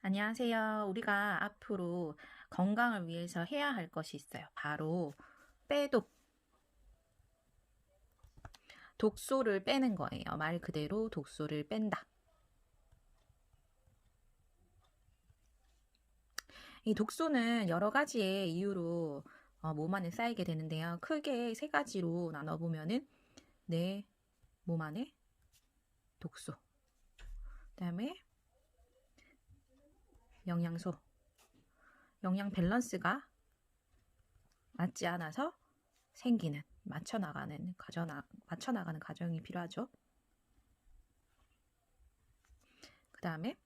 안녕하세요. 우리가 앞으로 건강을 위해서 해야 할 것이 있어요. 바로 빼독, 독소를 빼는 거예요. 말 그대로 독소를 뺀다. 이 독소는 여러 가지의 이유로 몸 안에 쌓이게 되는데요. 크게 세 가지로 나눠보면은 내 몸 안에 독소, 그다음에 영양소, 영양 밸런스가 맞지 않아서 생기는 맞춰나가는 과정이 필요하죠. 그 다음에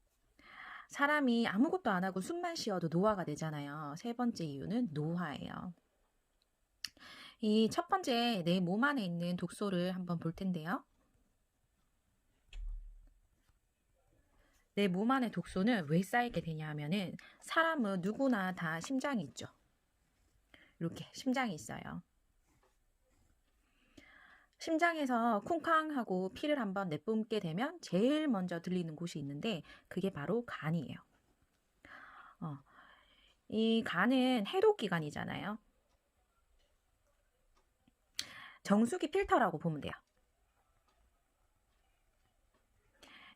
사람이 아무것도 안 하고 숨만 쉬어도 노화가 되잖아요. 세 번째 이유는 노화예요. 이 첫 번째 내 몸 안에 있는 독소를 한번 볼 텐데요. 내 몸 안의 독소는 왜 쌓이게 되냐 하면은 사람은 누구나 다 심장이 있죠. 이렇게 심장이 있어요. 심장에서 쿵쾅하고 피를 한번 내뿜게 되면 제일 먼저 들리는 곳이 있는데 그게 바로 간이에요. 이 간은 해독기관이잖아요. 정수기 필터라고 보면 돼요.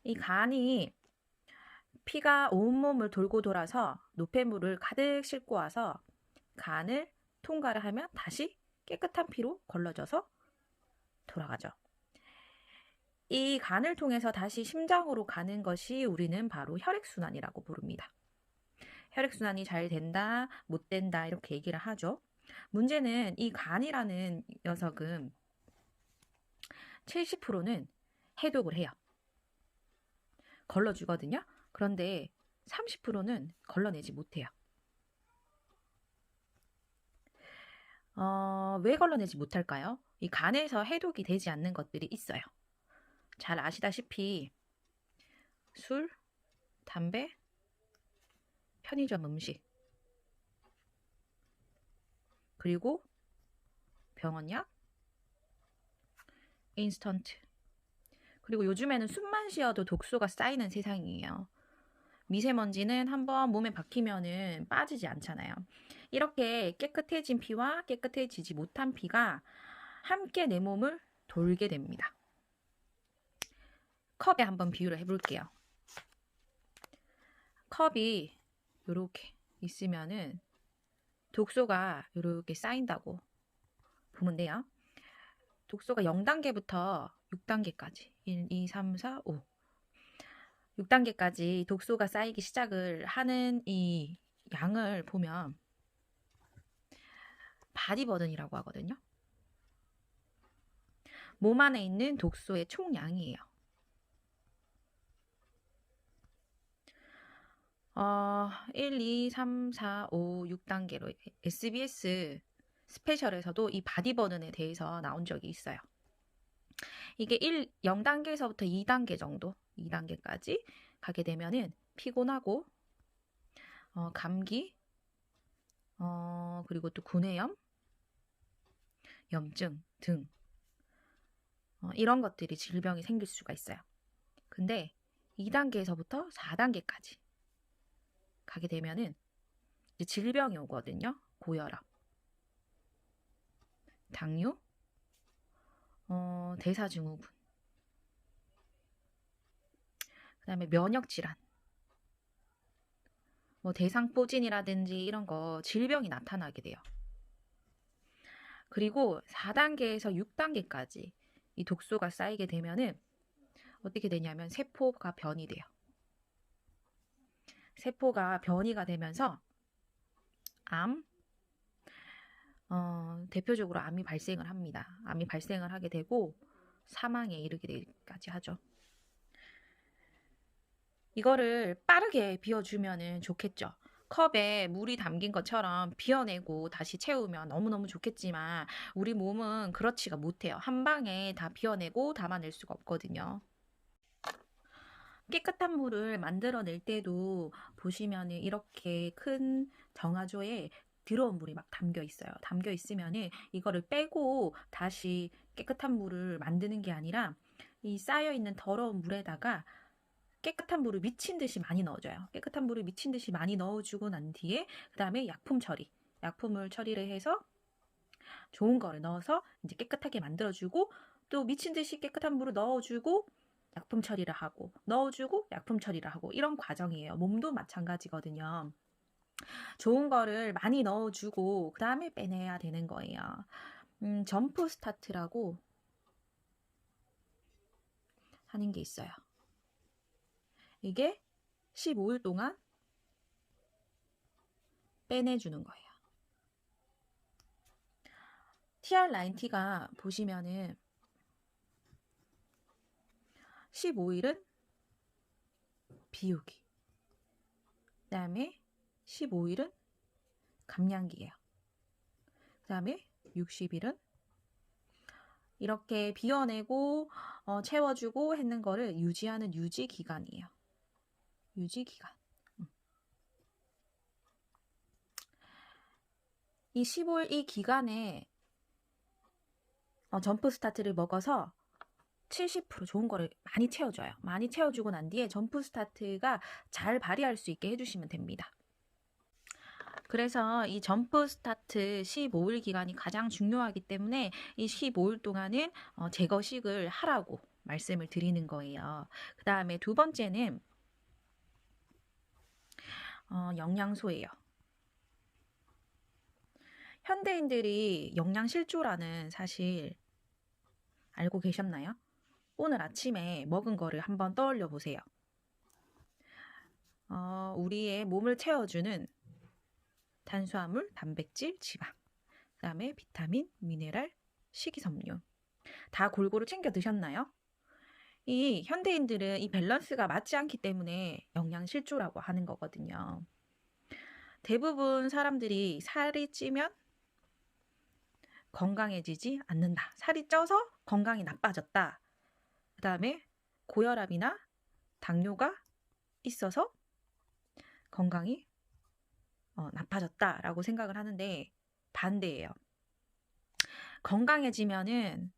이 간이 피가 온몸을 돌고 돌아서 노폐물을 가득 싣고 와서 간을 통과를 하면 다시 깨끗한 피로 걸러져서 돌아가죠. 이 간을 통해서 다시 심장으로 가는 것이 우리는 바로 혈액순환이라고 부릅니다. 혈액순환이 잘 된다, 못 된다 이렇게 얘기를 하죠. 문제는 이 간이라는 녀석은 70%는 해독을 해요. 걸러주거든요. 그런데 30%는 걸러내지 못해요. 왜 걸러내지 못할까요? 이 간에서 해독이 되지 않는 것들이 있어요. 잘 아시다시피 술, 담배, 편의점 음식, 그리고 병원약, 인스턴트, 그리고 요즘에는 숨만 쉬어도 독소가 쌓이는 세상이에요. 미세먼지는 한번 몸에 박히면은 빠지지 않잖아요. 이렇게 깨끗해진 피와 깨끗해지지 못한 피가 함께 내 몸을 돌게 됩니다. 컵에 한번 비유를 해볼게요. 컵이 이렇게 있으면은 독소가 이렇게 쌓인다고 보면 돼요. 독소가 0단계부터 6단계까지 1, 2, 3, 4, 5 6단계까지 독소가 쌓이기 시작을 하는 이 양을 보면 바디버든이라고 하거든요. 몸 안에 있는 독소의 총량이에요. 1, 2, 3, 4, 5, 6단계로 SBS 스페셜에서도 이 바디버든에 대해서 나온 적이 있어요. 이게 0단계에서부터 2단계 정도, 2단계까지 가게 되면은 피곤하고, 감기, 그리고 또 구내염, 염증 등, 이런 것들이 질병이 생길 수가 있어요. 근데 2단계에서부터 4단계까지 가게 되면은 이제 질병이 오거든요. 고혈압, 당뇨, 대사증후군, 그 다음에 면역질환, 뭐 대상포진이라든지 이런 거 질병이 나타나게 돼요. 그리고 4단계에서 6단계까지 이 독소가 쌓이게 되면은 어떻게 되냐면 세포가 변이 돼요. 세포가 변이가 되면서 암, 대표적으로 암이 발생을 합니다. 암이 발생을 하게 되고 사망에 이르게 되기까지 하죠. 이거를 빠르게 비워주면 좋겠죠. 컵에 물이 담긴 것처럼 비워내고 다시 채우면 너무너무 좋겠지만 우리 몸은 그렇지가 못해요. 한 방에 다 비워내고 담아낼 수가 없거든요. 깨끗한 물을 만들어낼 때도 보시면 이렇게 큰 정화조에 더러운 물이 막 담겨 있어요. 담겨 있으면 이거를 빼고 다시 깨끗한 물을 만드는 게 아니라 이 쌓여 있는 더러운 물에다가 깨끗한 물을 미친 듯이 많이 넣어줘요. 깨끗한 물을 미친 듯이 많이 넣어주고 난 뒤에 그 다음에 약품을 처리를 해서 좋은 거를 넣어서 이제 깨끗하게 만들어주고 또 미친 듯이 깨끗한 물을 넣어주고 약품 처리를 하고 넣어주고 약품 처리를 하고 이런 과정이에요. 몸도 마찬가지거든요. 좋은 거를 많이 넣어주고 그 다음에 빼내야 되는 거예요. 점프 스타트라고 하는 게 있어요. 이게 15일 동안 빼내주는 거예요. TR9T가 보시면은 15일은 비우기, 그 다음에 15일은 감량기예요. 그 다음에 60일은 이렇게 비워내고 채워주고 했는 거를 유지하는 유지 기간이에요. 유지 기간. 이 15일 이 기간에 점프 스타트를 먹어서 70% 좋은 거를 많이 채워줘요. 많이 채워주고 난 뒤에 점프 스타트가 잘 발휘할 수 있게 해주시면 됩니다. 그래서 이 점프 스타트 15일 기간이 가장 중요하기 때문에 이 15일 동안은 제거식을 하라고 말씀을 드리는 거예요. 그 다음에 두 번째는 영양소예요. 현대인들이 영양실조라는 사실 알고 계셨나요? 오늘 아침에 먹은 거를 한번 떠올려 보세요. 우리의 몸을 채워주는 탄수화물, 단백질, 지방, 그 다음에 비타민, 미네랄, 식이섬유 다 골고루 챙겨 드셨나요? 이 현대인들은 이 밸런스가 맞지 않기 때문에 영양실조라고 하는 거거든요. 대부분 사람들이 살이 찌면 건강해지지 않는다. 살이 쪄서 건강이 나빠졌다. 그 다음에 고혈압이나 당뇨가 있어서 건강이 나빠졌다라고 생각을 하는데 반대예요. 건강해지면은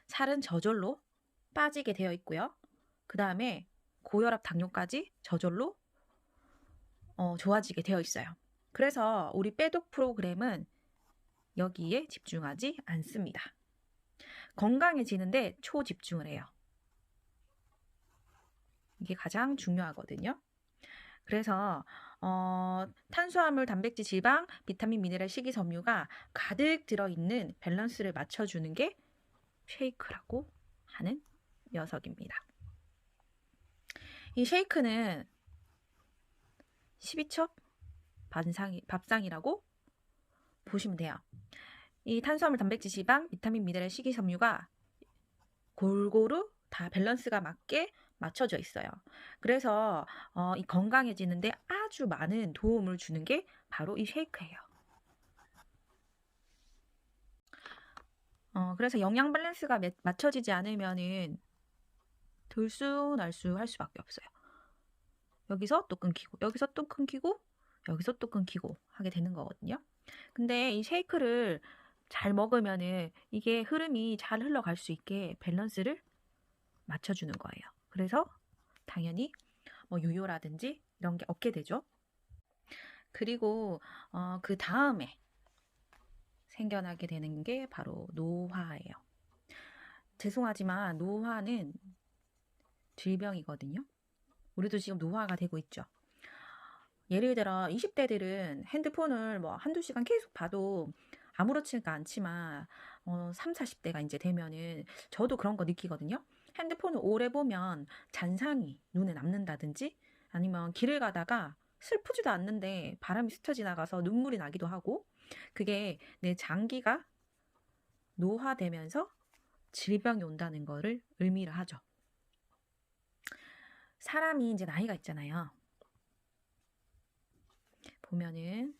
살은 저절로 빠지게 되어 있고요. 그 다음에 고혈압, 당뇨까지 저절로 좋아지게 되어 있어요. 그래서 우리 빼독 프로그램은 여기에 집중하지 않습니다. 건강해지는데 초집중을 해요. 이게 가장 중요하거든요. 그래서 탄수화물, 단백질, 지방, 비타민, 미네랄, 식이섬유가 가득 들어있는 밸런스를 맞춰주는 게 쉐이크라고 하는 녀석입니다. 이 쉐이크는 12첩 밥상이라고 보시면 돼요. 이 탄수화물, 단백질, 지방, 비타민, 미네랄, 식이섬유가 골고루 다 밸런스가 맞게 맞춰져 있어요. 그래서 이 건강해지는데 아주 많은 도움을 주는 게 바로 이 쉐이크예요. 그래서 영양 밸런스가 맞춰지지 않으면은 들쑥날쑥 할 수밖에 없어요. 여기서 또 끊기고, 여기서 또 끊기고, 여기서 또 끊기고 하게 되는 거거든요. 근데 이 쉐이크를 잘 먹으면은 이게 흐름이 잘 흘러갈 수 있게 밸런스를 맞춰주는 거예요. 그래서 당연히 요요라든지 이런 게 없게 되죠. 그리고 그 다음에 생겨나게 되는 게 바로 노화예요. 죄송하지만 노화는 질병이거든요. 우리도 지금 노화가 되고 있죠. 예를 들어 20대들은 핸드폰을 한두 시간 계속 봐도 아무렇지가 않지만 3, 40대가 이제 되면은 저도 그런 거 느끼거든요. 핸드폰을 오래 보면 잔상이 눈에 남는다든지 아니면 길을 가다가 슬프지도 않는데 바람이 스쳐 지나가서 눈물이 나기도 하고 그게 내 장기가 노화되면서 질병이 온다는 거를 의미를 하죠. 사람이 이제 나이가 있잖아요. 보면은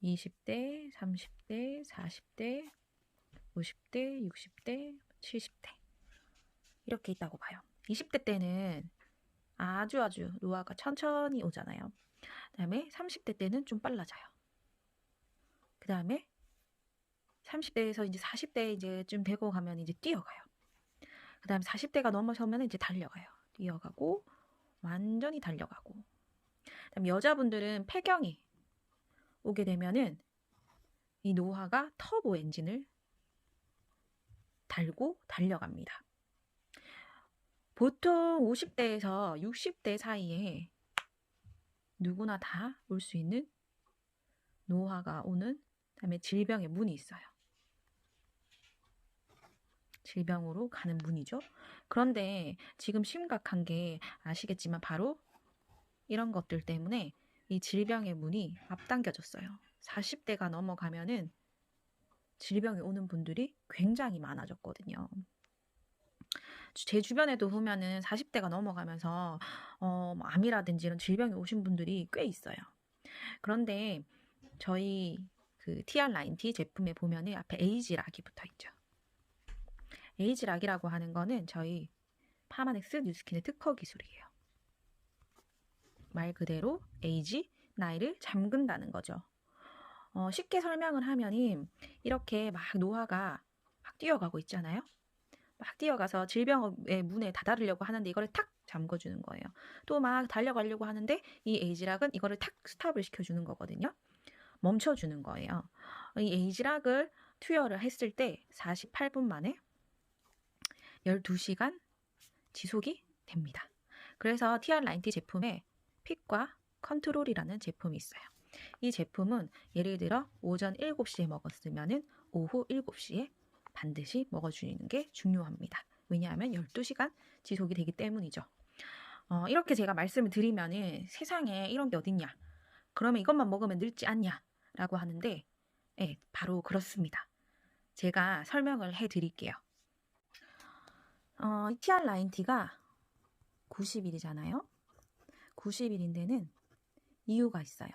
20대, 30대, 40대, 50대, 60대, 70대 이렇게 있다고 봐요. 20대 때는 아주 노화가 천천히 오잖아요. 그 다음에 30대 때는 좀 빨라져요. 그 다음에 30대에서 이제 40대 이제쯤 되고 가면 이제 뛰어가요. 그 다음에 40대가 넘어서면 이제 달려가요. 뛰어가고 완전히 달려가고, 그다음 여자분들은 폐경이 오게 되면은 이 노화가 터보 엔진을 달고 달려갑니다. 보통 50대에서 60대 사이에 누구나 다 올 수 있는 노화가 오는, 그다음에 질병의 문이 있어요. 질병으로 가는 문이죠. 그런데 지금 심각한 게 아시겠지만 바로 이런 것들 때문에 이 질병의 문이 앞당겨졌어요. 40대가 넘어가면은 질병이 오는 분들이 굉장히 많아졌거든요. 제 주변에도 보면은 40대가 넘어가면서 암이라든지 이런 질병이 오신 분들이 꽤 있어요. 그런데 저희 그 TR90 제품에 보면은 앞에 에이지락이 붙어 있죠. 에이지락이라고 하는 거는 저희 파마넥스 뉴스킨의 특허 기술이에요. 말 그대로 에이지, 나이를 잠근다는 거죠. 쉽게 설명을 하면은 이렇게 막 노화가 막 뛰어가고 있잖아요. 막 뛰어가서 질병의 문에 다다르려고 하는데 이거를 탁 잠궈주는 거예요. 또 막 달려가려고 하는데 이 에이지락은 이거를 탁 스탑을 시켜주는 거거든요. 멈춰주는 거예요. 이 에이지락을 투여를 했을 때 48분 만에 12시간 지속이 됩니다. 그래서 TR90 제품에 핏과 컨트롤이라는 제품이 있어요. 이 제품은 예를 들어 오전 7시에 먹었으면 오후 7시에 반드시 먹어주는 게 중요합니다. 왜냐하면 12시간 지속이 되기 때문이죠. 이렇게 제가 말씀을 드리면 세상에 이런 게 어딨냐, 그러면 이것만 먹으면 늙지 않냐 라고 하는데, 네, 바로 그렇습니다. 제가 설명을 해드릴게요. TR90가 90일이잖아요. 90일인데는 이유가 있어요.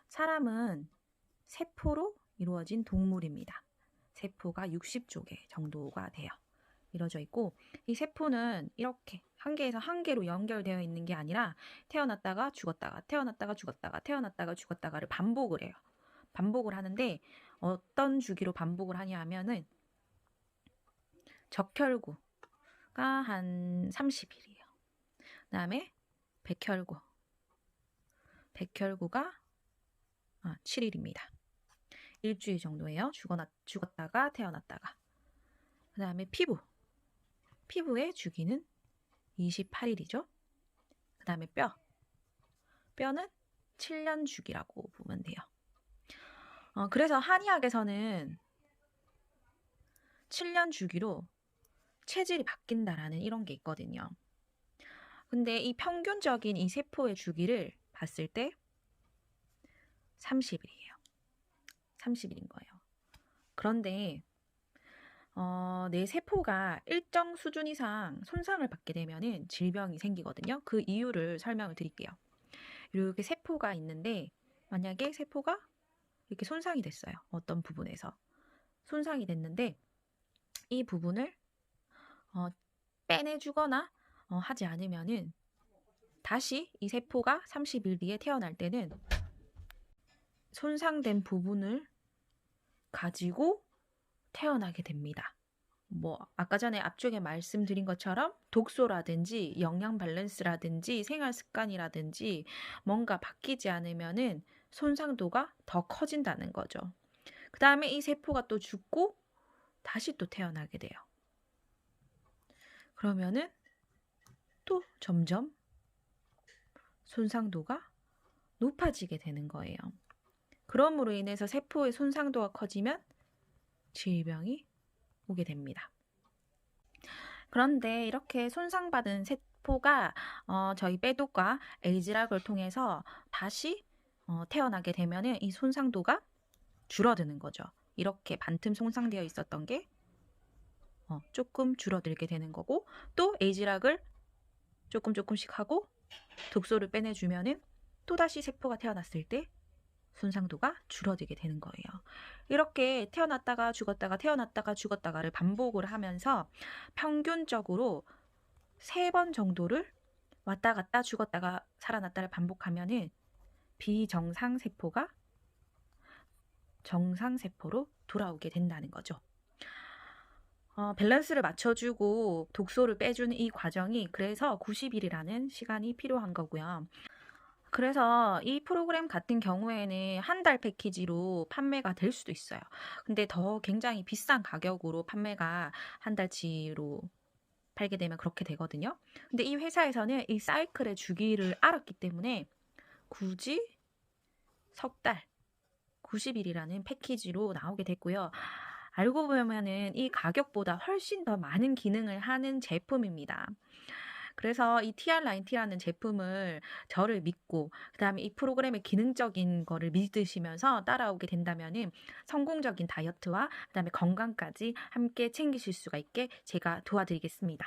사람은 세포로 이루어진 동물입니다. 세포가 60조 개 정도가 돼요. 이루어져 있고, 이 세포는 이렇게 한 개에서 한 개로 연결되어 있는 게 아니라 태어났다가 죽었다가 태어났다가 죽었다가 태어났다가 죽었다가를 반복을 해요. 반복을 하는데 어떤 주기로 반복을 하냐 하면은 적혈구가 한 30일이에요. 그 다음에 백혈구가 7일입니다. 일주일 정도예요. 죽었다가 태어났다가. 그 다음에 피부의 주기는 28일이죠. 그 다음에 뼈는 7년 주기라고 보면 돼요. 그래서 한의학에서는 7년 주기로 체질이 바뀐다라는 이런 게 있거든요. 근데 이 평균적인 이 세포의 주기를 봤을 때 30일이에요. 30일인 거예요. 그런데 내 세포가 일정 수준 이상 손상을 받게 되면은 질병이 생기거든요. 그 이유를 설명을 드릴게요. 이렇게 세포가 있는데 만약에 세포가 이렇게 손상이 됐어요. 어떤 부분에서 손상이 됐는데 이 부분을 빼내주거나 하지 않으면은 다시 이 세포가 30일 뒤에 태어날 때는 손상된 부분을 가지고 태어나게 됩니다. 아까 전에 앞쪽에 말씀드린 것처럼 독소라든지 영양 밸런스라든지 생활 습관이라든지 뭔가 바뀌지 않으면은 손상도가 더 커진다는 거죠. 그 다음에 이 세포가 또 죽고 다시 또 태어나게 돼요. 그러면은 또 점점 손상도가 높아지게 되는 거예요. 그럼으로 인해서 세포의 손상도가 커지면 질병이 오게 됩니다. 그런데 이렇게 손상받은 세포가 저희 빼독과 에이지락을 통해서 다시 태어나게 되면 이 손상도가 줄어드는 거죠. 이렇게 반틈 손상되어 있었던 게 조금 줄어들게 되는 거고, 또 에이지락을 조금씩 하고 독소를 빼내주면은 또다시 세포가 태어났을 때 손상도가 줄어들게 되는 거예요. 이렇게 태어났다가 죽었다가 태어났다가 죽었다가를 반복을 하면서 평균적으로 3번 정도를 왔다 갔다 죽었다가 살아났다를 반복하면은 비정상 세포가 정상 세포로 돌아오게 된다는 거죠. 밸런스를 맞춰주고 독소를 빼주는 이 과정이 그래서 90일이라는 시간이 필요한 거고요. 그래서 이 프로그램 같은 경우에는 한 달 패키지로 판매가 될 수도 있어요. 근데 더 굉장히 비싼 가격으로 판매가 한 달치로 팔게 되면 그렇게 되거든요. 근데 이 회사에서는 이 사이클의 주기를 알았기 때문에 굳이 석 달, 90일이라는 패키지로 나오게 됐고요. 알고 보면은 이 가격보다 훨씬 더 많은 기능을 하는 제품입니다. 그래서 이 TR9T라는 제품을 저를 믿고 그다음에 이 프로그램의 기능적인 거를 믿으시면서 따라오게 된다면은 성공적인 다이어트와 그다음에 건강까지 함께 챙기실 수가 있게 제가 도와드리겠습니다.